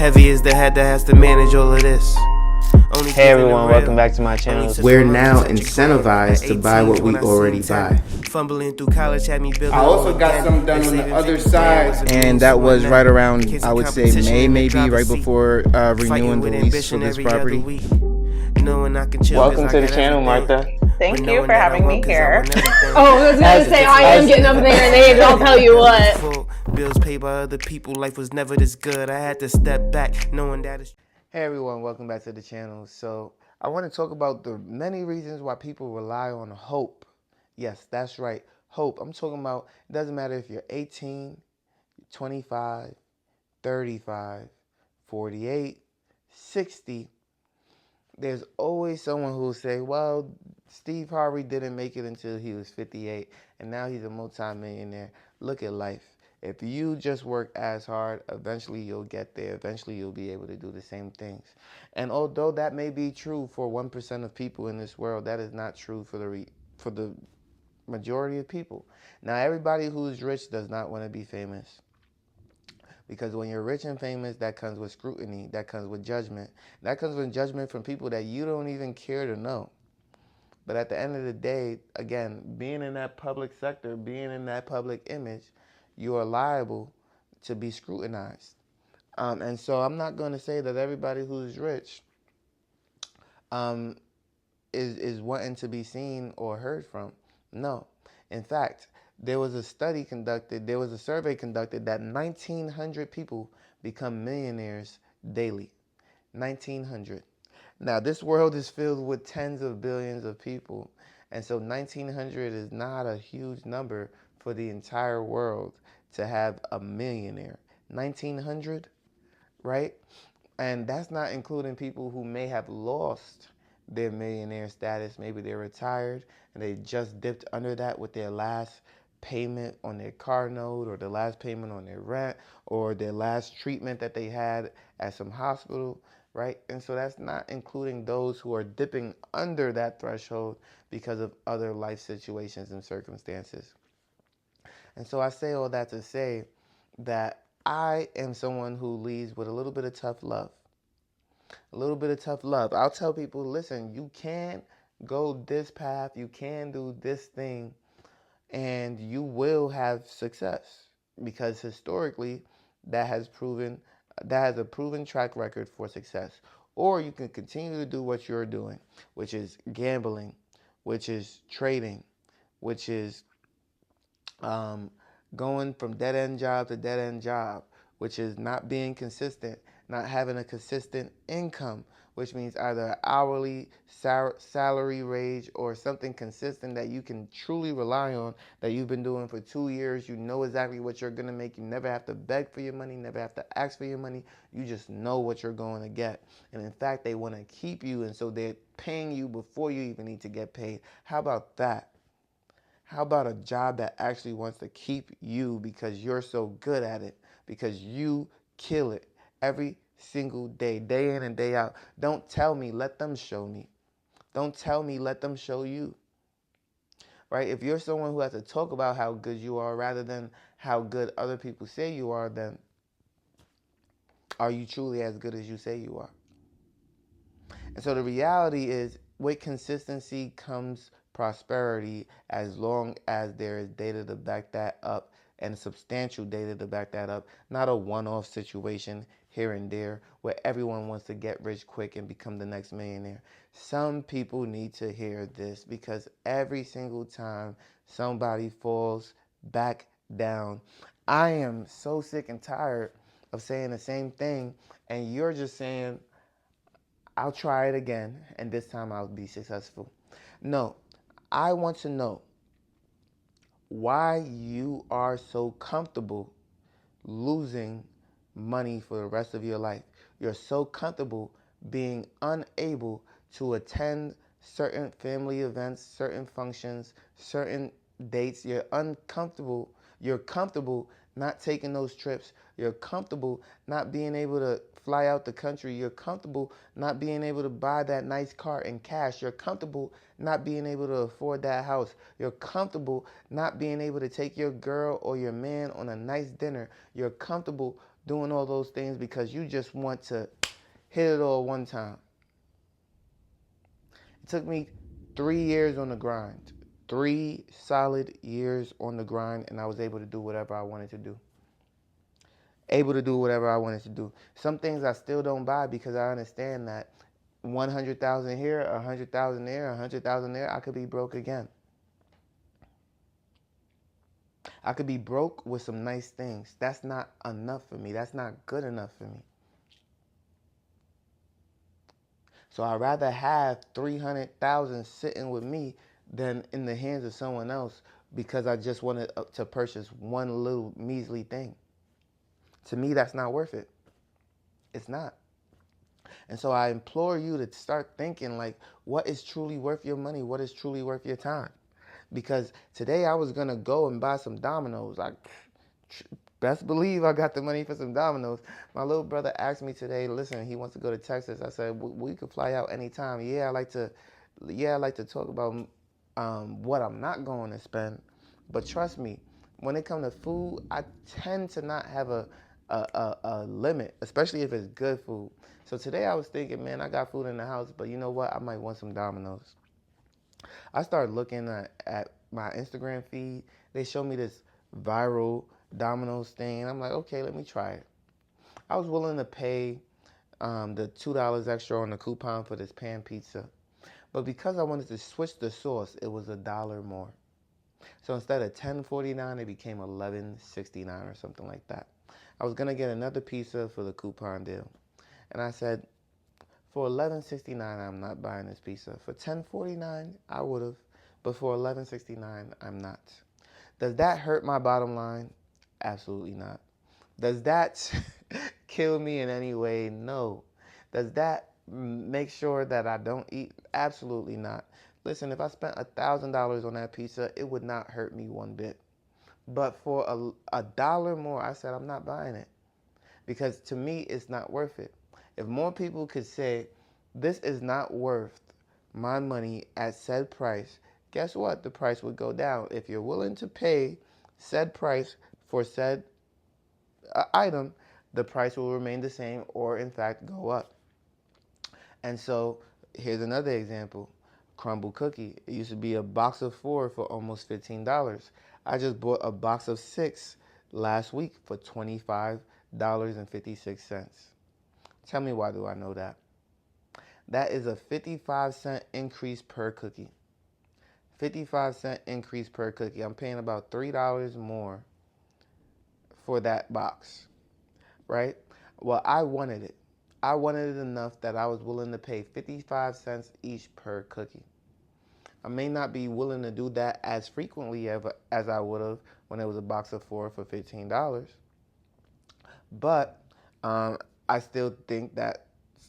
Heavy is the head that has to manage all of this. Hey everyone, welcome back to my channel. We're now incentivized to buy what we already buy. Fumbling through college had me building. I also got some done on the other side. And that was right around, I would say, May, maybe, right before renewing the lease for this property. Welcome to the channel, Martha. Thank you for having me here. Oh, I was going to say, I am getting up there and age, I'll tell you what. Bills paid by other people, life was never this good. I had to step back, knowing that it's... Hey everyone, welcome back to the channel. So I want to talk about the many reasons why people rely on hope. Yes, that's right, hope. I'm talking about, it doesn't matter if you're 18, 25, 35, 48, 60. There's always someone who will say, well, Steve Harvey didn't make it until he was 58, and now he's a multimillionaire. Look at life. If you just work as hard, eventually you'll get there. Eventually you'll be able to do the same things. And although that may be true for 1% of people in this world, that is not true for the majority of people. Now, everybody who's rich does not want to be famous. Because when you're rich and famous, that comes with scrutiny, that comes with judgment. That comes with judgment from people that you don't even care to know. But at the end of the day, again, being in that public sector, being in that public image, you are liable to be scrutinized. And so I'm not going to say that everybody who's rich is wanting to be seen or heard from. No. In fact, there was a survey conducted that 1,900 people become millionaires daily. 1,900. Now, this world is filled with tens of billions of people, and so 1,900 is not a huge number for the entire world to have a millionaire. 1,900, right? And that's not including people who may have lost their millionaire status. Maybe they're retired and they just dipped under that with their last payment on their car note, or the last payment on their rent, or their last treatment that they had at some hospital, right? And so that's not including those who are dipping under that threshold because of other life situations and circumstances. And so I say all that to say that I am someone who leads with a little bit of tough love. A little bit of tough love. I'll tell people, listen, you can go this path, you can do this thing, and you will have success, because historically that has a proven track record for success. Or you can continue to do what you're doing, which is gambling, which is trading, which is going from dead-end job to dead-end job, which is not being consistent, not having a consistent income, which means either an hourly salary wage or something consistent that you can truly rely on, that you've been doing for 2 years. You know exactly what you're going to make. You never have to beg for your money, never have to ask for your money. You just know what you're going to get. And in fact, they want to keep you, and so they're paying you before you even need to get paid. How about that? How about a job that actually wants to keep you because you're so good at it, because you kill it every single day, day in and day out? Don't tell me, let them show me. Don't tell me, let them show you. Right? If you're someone who has to talk about how good you are rather than how good other people say you are, then are you truly as good as you say you are? And so the reality is, with consistency comes prosperity, as long as there is data to back that up, and substantial data to back that up, not a one-off situation here and there where everyone wants to get rich quick and become the next millionaire. Some people need to hear this, because every single time somebody falls back down, I am so sick and tired of saying the same thing, and you're just saying, I'll try it again, and this time I'll be successful. No, I want to know why you are so comfortable losing money for the rest of your life. You're so comfortable being unable to attend certain family events, certain functions, certain dates. You're uncomfortable. You're comfortable not taking those trips. You're comfortable not being able to fly out the country. You're comfortable not being able to buy that nice car in cash. You're comfortable not being able to afford that house. You're comfortable not being able to take your girl or your man on a nice dinner. You're comfortable doing all those things because you just want to hit it all one time. It took me 3 years on the grind, 3 solid years on the grind, and I was able to do whatever I wanted to do. Able to do whatever I wanted to do. Some things I still don't buy because I understand that 100,000 here, 100,000 there, 100,000 there, I could be broke again. I could be broke with some nice things. That's not enough for me. That's not good enough for me. So I'd rather have 300,000 sitting with me than in the hands of someone else because I just wanted to purchase one little measly thing. To me, that's not worth it. It's not. And so I implore you to start thinking like, what is truly worth your money? What is truly worth your time? Because today I was going to go and buy some Dominoes. Like, best believe I got the money for some Dominoes. My little brother asked me today, listen, he wants to go to Texas. I said, we could fly out anytime. Yeah, I like to talk about what I'm not going to spend. But trust me, when it comes to food, I tend to not have a limit, especially if it's good food. So today I was thinking, man, I got food in the house, but you know what? I might want some Dominoes. I started looking at my Instagram feed. They showed me this viral Domino's thing. I'm like, okay, let me try it. I was willing to pay the $2 extra on the coupon for this pan pizza. But because I wanted to switch the sauce, it was $1 more. So instead of $10.49, it became $11.69 or something like that. I was going to get another pizza for the coupon deal. And I said, for $11.69, I'm not buying this pizza. For $10.49, I would have. But for $11.69, I'm not. Does that hurt my bottom line? Absolutely not. Does that kill me in any way? No. Does that make sure that I don't eat? Absolutely not. Listen, if I spent $1,000 on that pizza, it would not hurt me one bit. But for a dollar more, I said I'm not buying it. Because to me, it's not worth it. If more people could say, this is not worth my money at said price, guess what? The price would go down. If you're willing to pay said price for said item, the price will remain the same or, in fact, go up. And so here's another example. Crumble cookie. It used to be a box of 4 for almost $15. I just bought a box of 6 last week for $25.56. Tell me, why do I know that? That is a 55-cent increase per cookie. 55-cent increase per cookie. I'm paying about $3 more for that box, right? Well, I wanted it. I wanted it enough that I was willing to pay 55 cents each per cookie. I may not be willing to do that as frequently as I would have when it was a box of 4 for $15. But I still think that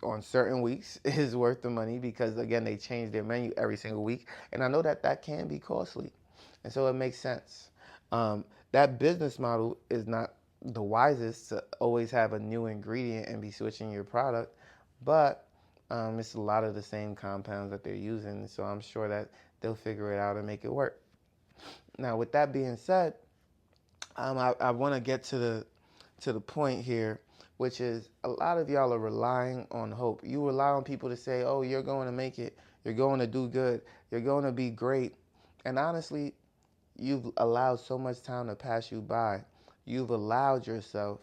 on certain weeks it is worth the money because, again, they change their menu every single week. And I know that that can be costly. And so it makes sense. That business model is not the wisest to always have a new ingredient and be switching your product. But it's a lot of the same compounds that they're using. So I'm sure that they'll figure it out and make it work. Now, with that being said, I want to get to the point here, which is a lot of y'all are relying on hope. You rely on people to say, oh, you're going to make it. You're going to do good. You're going to be great. And honestly, you've allowed so much time to pass you by. You've allowed yourself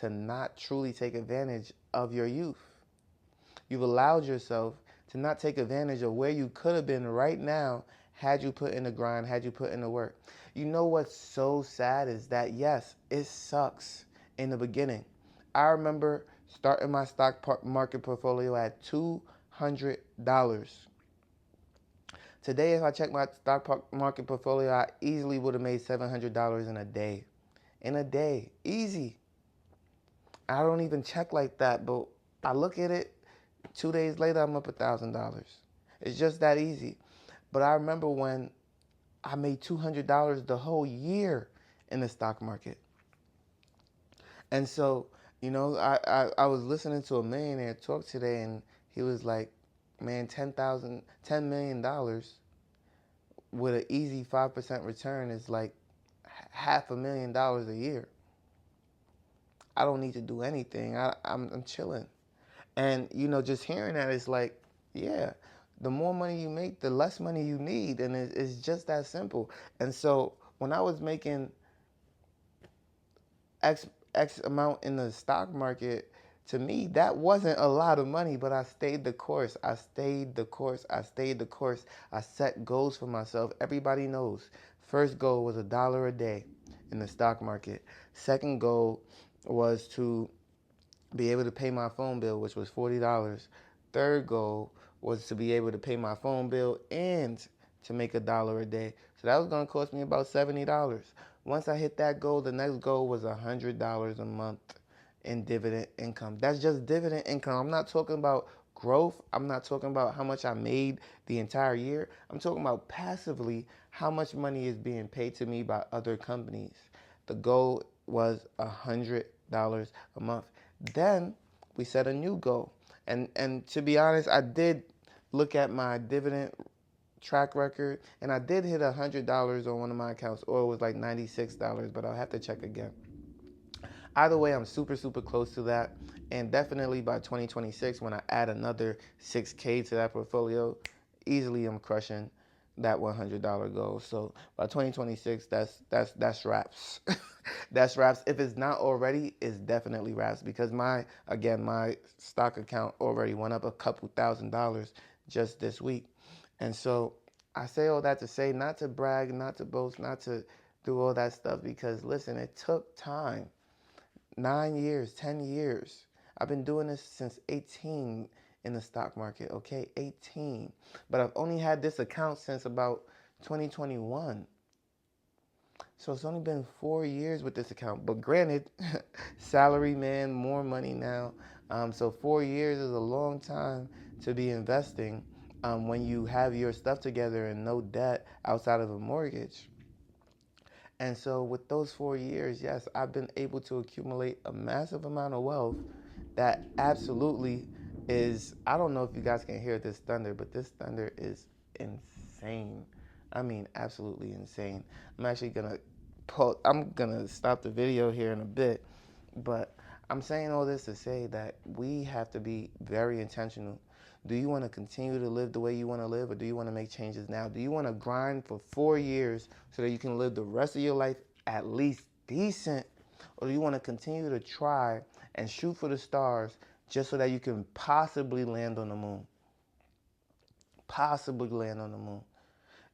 to not truly take advantage of your youth. You've allowed yourself to not take advantage of where you could have been right now had you put in the grind, had you put in the work. You know what's so sad is that, yes, it sucks in the beginning. I remember starting my stock market portfolio at $200. Today, if I check my stock market portfolio, I easily would have made $700 in a day. In a day. Easy. I don't even check like that, but I look at it, 2 days later, I'm up $1,000. It's just that easy. But I remember when I made $200 the whole year in the stock market. And so, you know, I was listening to a millionaire talk today, and he was like, man, $10 million with an easy 5% return is like $500,000 a year. I don't need to do anything. I'm chilling. And, you know, just hearing that, it's like, yeah, the more money you make, the less money you need. And it's just that simple. And so when I was making X amount in the stock market, to me, that wasn't a lot of money, but I stayed the course. I stayed the course. I stayed the course. I set goals for myself. Everybody knows. First goal was $1 a day in the stock market. Second goal was to be able to pay my phone bill, which was $40. Third goal was to be able to pay my phone bill and to make $1 a day. So that was going to cost me about $70. Once I hit that goal, the next goal was $100 a month in dividend income. That's just dividend income. I'm not talking about growth. I'm not talking about how much I made the entire year. I'm talking about passively how much money is being paid to me by other companies. The goal was $100 a month. Then we set a new goal. And to be honest, I did look at my dividend track record, and I did hit $100 on one of my accounts, or it was like $96, but I'll have to check again. Either way, I'm super, super close to that. And definitely by 2026, when I add another 6K to that portfolio, easily I'm crushing that $100 goal. So by 2026, that's wraps. That's wraps. If it's not already, it's definitely wraps, because my stock account already went up a couple $1,000s just this week. And so I say all that to say, not to brag, not to boast, not to do all that stuff, because listen, it took time. 9 years, 10 years. I've been doing this since 18 in the stock market, okay? 18. But I've only had this account since about 2021. So it's only been 4 years with this account. But granted, salary man, more money now. So 4 years is a long time to be investing when you have your stuff together and no debt outside of a mortgage. And so with those 4 years, yes, I've been able to accumulate a massive amount of wealth that absolutely is, I don't know if you guys can hear this thunder, but this thunder is insane. I mean, absolutely insane. I'm gonna stop the video here in a bit, but I'm saying all this to say that we have to be very intentional. Do you want to continue to live the way you want to live, or do you want to make changes now? Do you want to grind for 4 years so that you can live the rest of your life at least decent, or do you want to continue to try and shoot for the stars just so that you can possibly land on the moon? Possibly land on the moon.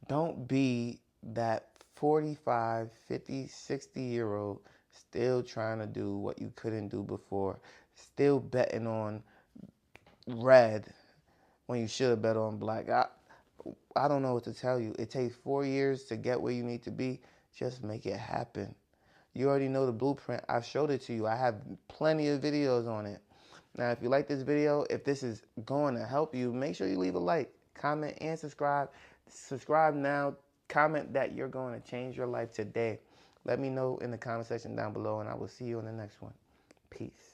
Don't be that 45, 50, 60-year-old still trying to do what you couldn't do before, still betting on red when you should bet on black. I don't know what to tell you. It takes 4 years to get where you need to be. Just make it happen. You already know the blueprint. I've showed it to you. I have plenty of videos on it. Now, if you like this video, if this is going to help you, make sure you leave a like, comment, and subscribe. Subscribe now. Comment that you're going to change your life today. Let me know in the comment section down below, and I will see you in the next one. Peace.